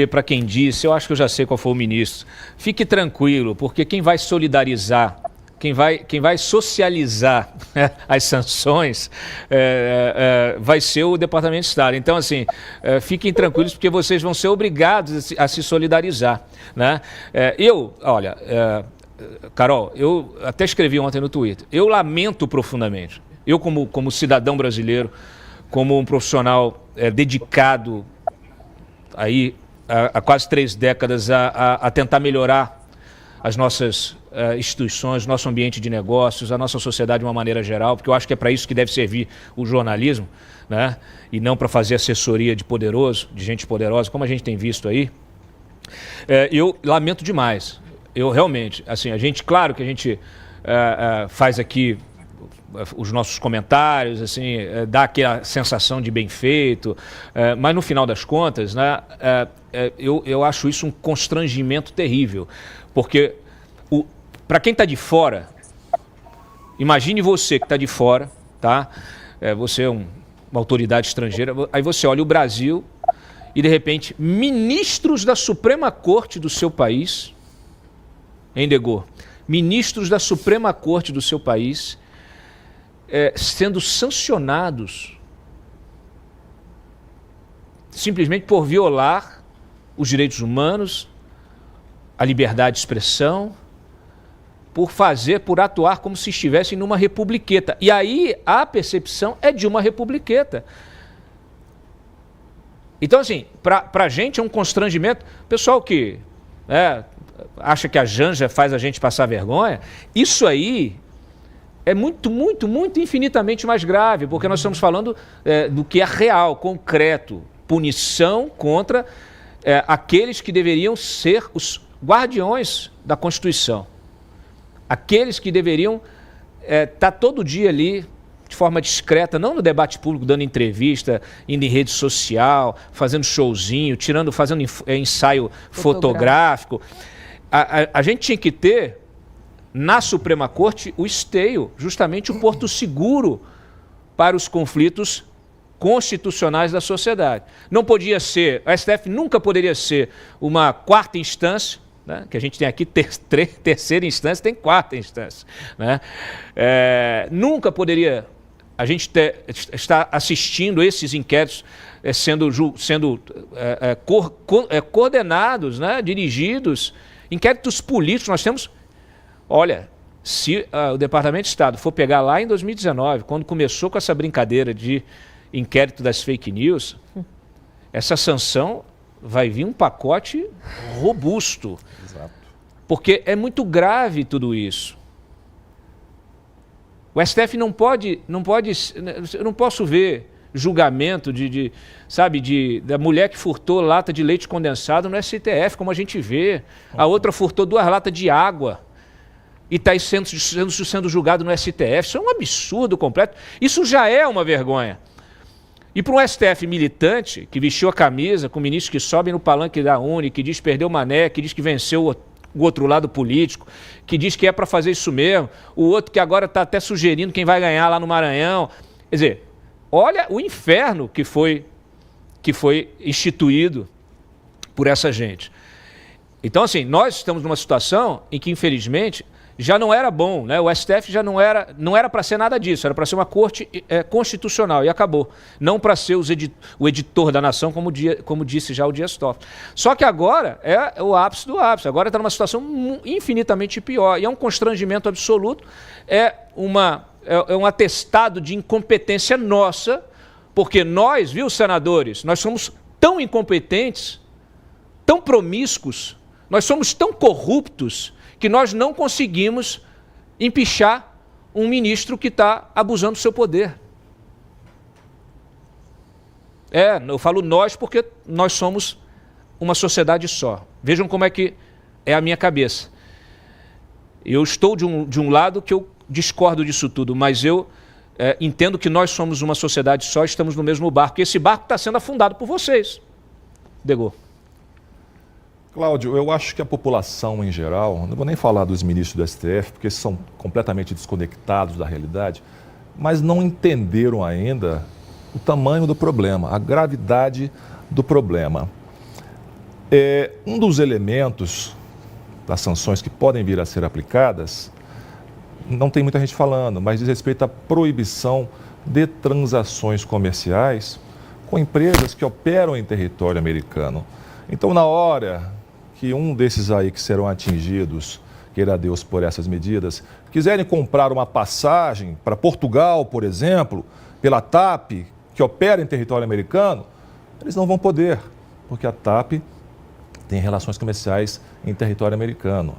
para quem disse, eu acho que eu já sei qual foi o ministro, fique tranquilo, porque quem vai solidarizar, quem vai socializar as sanções vai ser o Departamento de Estado. Então, assim, fiquem tranquilos, porque vocês vão ser obrigados a se solidarizar, né? Carol, eu até escrevi ontem no Twitter, eu lamento profundamente, eu como cidadão brasileiro, como um profissional dedicado aí há quase 3 décadas a tentar melhorar as nossas instituições, nosso ambiente de negócios, a nossa sociedade de uma maneira geral, porque eu acho que é para isso que deve servir o jornalismo, né? E não para fazer assessoria de poderoso, de gente poderosa, como a gente tem visto aí. Eu lamento demais. Eu realmente, assim, claro que a gente faz aqui os nossos comentários, assim, dá aquela sensação de bem feito, mas no final das contas, né, eu acho isso um constrangimento terrível, porque para quem está de fora, imagine você que está de fora, tá? Você é uma autoridade estrangeira, aí você olha o Brasil e de repente ministros da Suprema Corte do seu país, Degô, ministros da Suprema Corte do seu país sendo sancionados simplesmente por violar os direitos humanos, a liberdade de expressão, por atuar como se estivessem numa republiqueta. E aí a percepção é de uma republiqueta. Então, assim, para a gente é um constrangimento. Pessoal que acha que a Janja faz a gente passar vergonha, isso aí é muito, muito, muito infinitamente mais grave, porque nós estamos falando do que é real, concreto, punição contra aqueles que deveriam ser os guardiões da Constituição. Aqueles que deveriam estar todo dia ali, de forma discreta, não no debate público, dando entrevista, indo em rede social, fazendo showzinho, fazendo ensaio fotográfico. A gente tinha que ter na Suprema Corte o esteio, justamente o porto seguro para os conflitos constitucionais da sociedade. Não podia ser, a STF nunca poderia ser uma 4ª instância, né, que a gente tem aqui 3ª instância, tem 4ª instância, né? Nunca poderia a gente estar assistindo esses inquéritos sendo coordenados, né, dirigidos, inquéritos políticos. Nós temos, olha, se o Departamento de Estado for pegar lá em 2019, quando começou com essa brincadeira de inquérito das fake news, essa sanção vai vir um pacote robusto. Exato. Porque é muito grave tudo isso. O STF não pode, eu não posso ver julgamento da mulher que furtou lata de leite condensado no STF, como a gente vê. A outra furtou 2 latas de água e está sendo julgado no STF. Isso é um absurdo completo. Isso já é uma vergonha. E para um STF militante, que vestiu a camisa, com ministros que sobem no palanque da Uni, que diz que perdeu o Mané, que diz que venceu o outro lado político, que diz que é para fazer isso mesmo, o outro que agora está até sugerindo quem vai ganhar lá no Maranhão. Quer dizer, olha o inferno que foi instituído por essa gente. Então, assim, nós estamos numa situação em que, infelizmente, já não era bom, né? O STF já não era para ser nada disso, era para ser uma corte constitucional e acabou. Não para ser o editor da nação, como disse já o Dias Toffoli. Só que agora é o ápice do ápice, agora está numa situação infinitamente pior. E é um constrangimento absoluto, é um atestado de incompetência nossa, porque nós, senadores, nós somos tão incompetentes, tão promíscuos, nós somos tão corruptos, que nós não conseguimos empichar um ministro que está abusando do seu poder. Eu falo nós porque nós somos uma sociedade só. Vejam como é que é a minha cabeça. Eu estou de um lado que eu discordo disso tudo, mas eu entendo que nós somos uma sociedade só, estamos no mesmo barco, e esse barco está sendo afundado por vocês. Degô. Cláudio, eu acho que a população em geral, não vou nem falar dos ministros do STF, porque são completamente desconectados da realidade, mas não entenderam ainda o tamanho do problema, a gravidade do problema. Um dos elementos das sanções que podem vir a ser aplicadas, não tem muita gente falando, mas diz respeito à proibição de transações comerciais com empresas que operam em território americano. Então, na hora que um desses aí que serão atingidos, queira Deus por essas medidas, quiserem comprar uma passagem para Portugal, por exemplo, pela TAP, que opera em território americano, eles não vão poder, porque a TAP tem relações comerciais em território americano.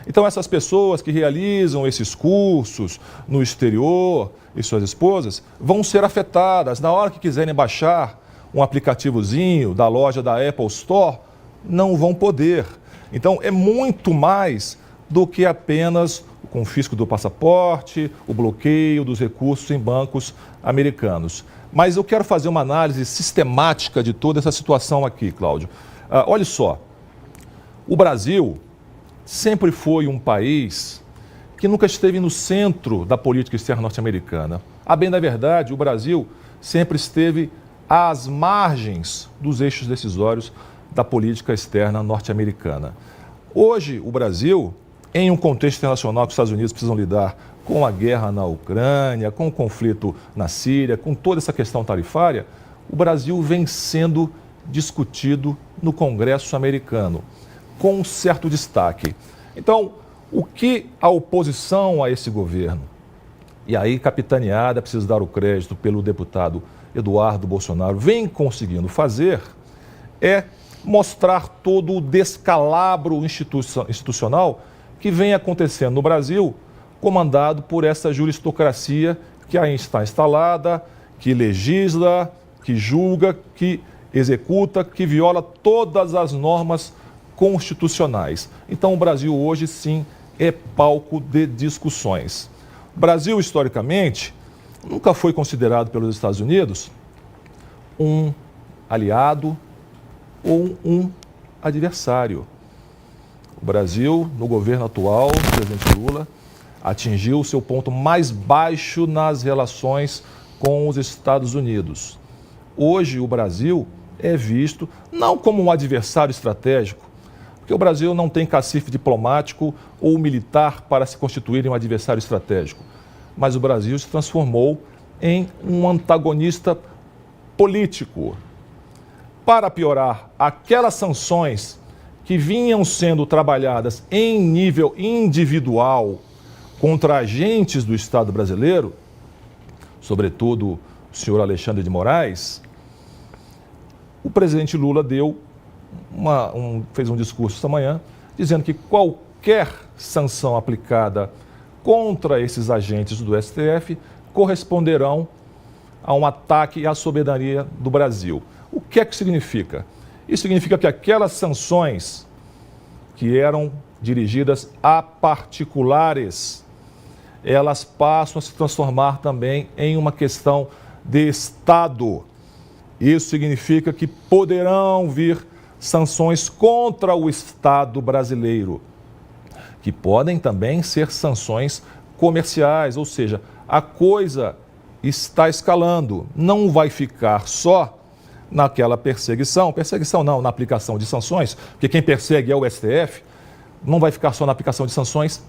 Então, essas pessoas que realizam esses cursos no exterior e suas esposas vão ser afetadas. Na hora que quiserem baixar um aplicativozinho da loja da Apple Store, não vão poder. Então, é muito mais do que apenas o confisco do passaporte, o bloqueio dos recursos em bancos americanos. Mas eu quero fazer uma análise sistemática de toda essa situação aqui, Cláudio. Olha só, o Brasil sempre foi um país que nunca esteve no centro da política externa norte-americana. A bem da verdade, o Brasil sempre esteve às margens dos eixos decisórios da política externa norte-americana. Hoje, o Brasil, em um contexto internacional que os Estados Unidos precisam lidar com a guerra na Ucrânia, com o conflito na Síria, com toda essa questão tarifária, o Brasil vem sendo discutido no Congresso americano, com um certo destaque. Então, o que a oposição a esse governo, e aí capitaneada, preciso dar o crédito pelo deputado Eduardo Bolsonaro, vem conseguindo fazer, é mostrar todo o descalabro institucional que vem acontecendo no Brasil, comandado por essa juristocracia que aí está instalada, que legisla, que julga, que executa, que viola todas as normas constitucionais. Então, o Brasil hoje, sim, é palco de discussões. O Brasil, historicamente, nunca foi considerado pelos Estados Unidos um aliado ou um adversário. O Brasil, no governo atual do presidente Lula, atingiu o seu ponto mais baixo nas relações com os Estados Unidos. Hoje, o Brasil é visto não como um adversário estratégico, porque o Brasil não tem cacife diplomático ou militar para se constituir em um adversário estratégico, mas o Brasil se transformou em um antagonista político. Para piorar, aquelas sanções que vinham sendo trabalhadas em nível individual contra agentes do Estado brasileiro, sobretudo o senhor Alexandre de Moraes, o presidente Lula fez um discurso esta manhã dizendo que qualquer sanção aplicada contra esses agentes do STF corresponderão a um ataque à soberania do Brasil. O que é que significa? Isso significa que aquelas sanções que eram dirigidas a particulares, elas passam a se transformar também em uma questão de Estado. Isso significa que poderão vir sanções contra o Estado brasileiro, que podem também ser sanções comerciais, ou seja, a coisa está escalando, não vai ficar só naquela perseguição não, na aplicação de sanções, porque quem persegue é o STF, não vai ficar só na aplicação de sanções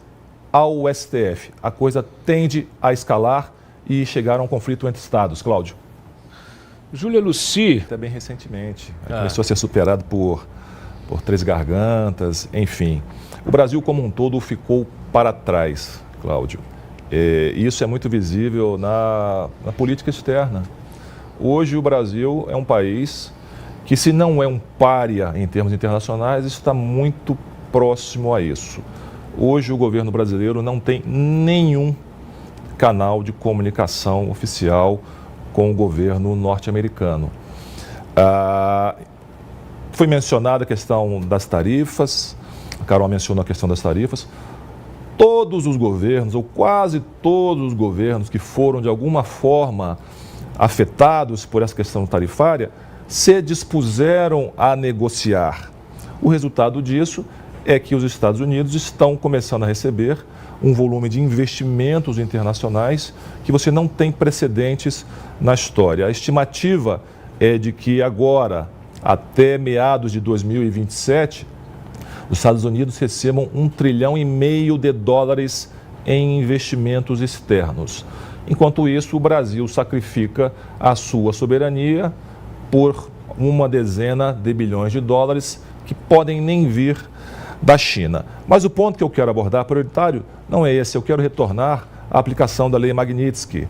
ao STF. A coisa tende a escalar e chegar a um conflito entre Estados. Cláudio. Júlia Luci. Até bem recentemente. Começou a ser superado por Três Gargantas, enfim. O Brasil como um todo ficou para trás, Cláudio. Isso é muito visível na política externa. Hoje o Brasil é um país que, se não é um pária em termos internacionais, está muito próximo a isso. Hoje o governo brasileiro não tem nenhum canal de comunicação oficial com o governo norte-americano. Foi mencionada a questão das tarifas, a Carol mencionou a questão das tarifas. Todos os governos, ou quase todos os governos que foram de alguma forma afetados por essa questão tarifária, se dispuseram a negociar. O resultado disso é que os Estados Unidos estão começando a receber um volume de investimentos internacionais que você não tem precedentes na história. A estimativa é de que agora, até meados de 2027, os Estados Unidos recebam US$ 1,5 trilhão de dólares em investimentos externos. Enquanto isso, o Brasil sacrifica a sua soberania por uma dezena de bilhões de dólares que podem nem vir da China. Mas o ponto que eu quero abordar prioritário não é esse. Eu quero retornar à aplicação da Lei Magnitsky.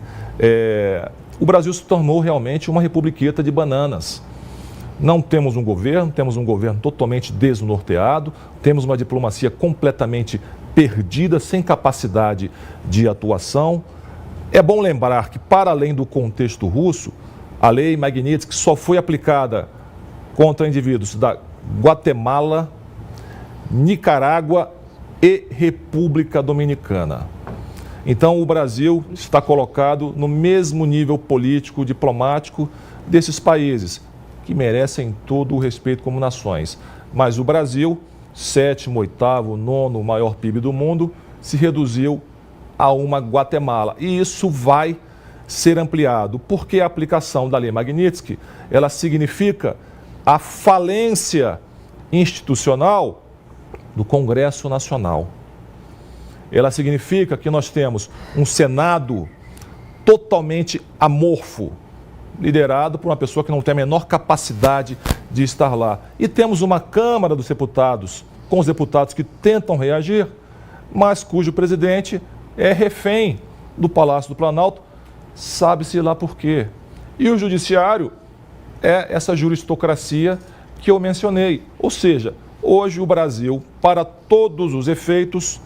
O Brasil se tornou realmente uma republiqueta de bananas. Não temos um governo totalmente desnorteado, temos uma diplomacia completamente perdida, sem capacidade de atuação. É bom lembrar que, para além do contexto russo, a Lei Magnitsky só foi aplicada contra indivíduos da Guatemala, Nicarágua e República Dominicana. Então, o Brasil está colocado no mesmo nível político, diplomático desses países, que merecem todo o respeito como nações. Mas o Brasil, 7º, 8º, 9º maior PIB do mundo, se reduziu a uma Guatemala. E isso vai ser ampliado, porque a aplicação da Lei Magnitsky, ela significa a falência institucional do Congresso Nacional. Ela significa que nós temos um Senado totalmente amorfo, liderado por uma pessoa que não tem a menor capacidade de estar lá. E temos uma Câmara dos Deputados, com os deputados que tentam reagir, mas cujo presidente é refém do Palácio do Planalto, sabe-se lá por quê. E o Judiciário é essa juristocracia que eu mencionei. Ou seja, hoje o Brasil, para todos os efeitos,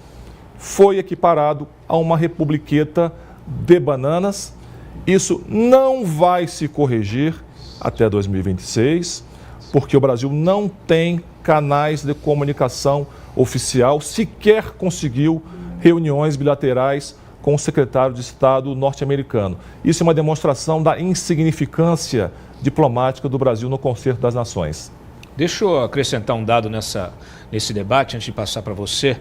foi equiparado a uma republiqueta de bananas. Isso não vai se corrigir até 2026, porque o Brasil não tem canais de comunicação oficial, sequer conseguiu reuniões bilaterais com o secretário de Estado norte-americano. Isso é uma demonstração da insignificância diplomática do Brasil no Concerto das Nações. Deixa eu acrescentar um dado nesse debate, antes de passar para você.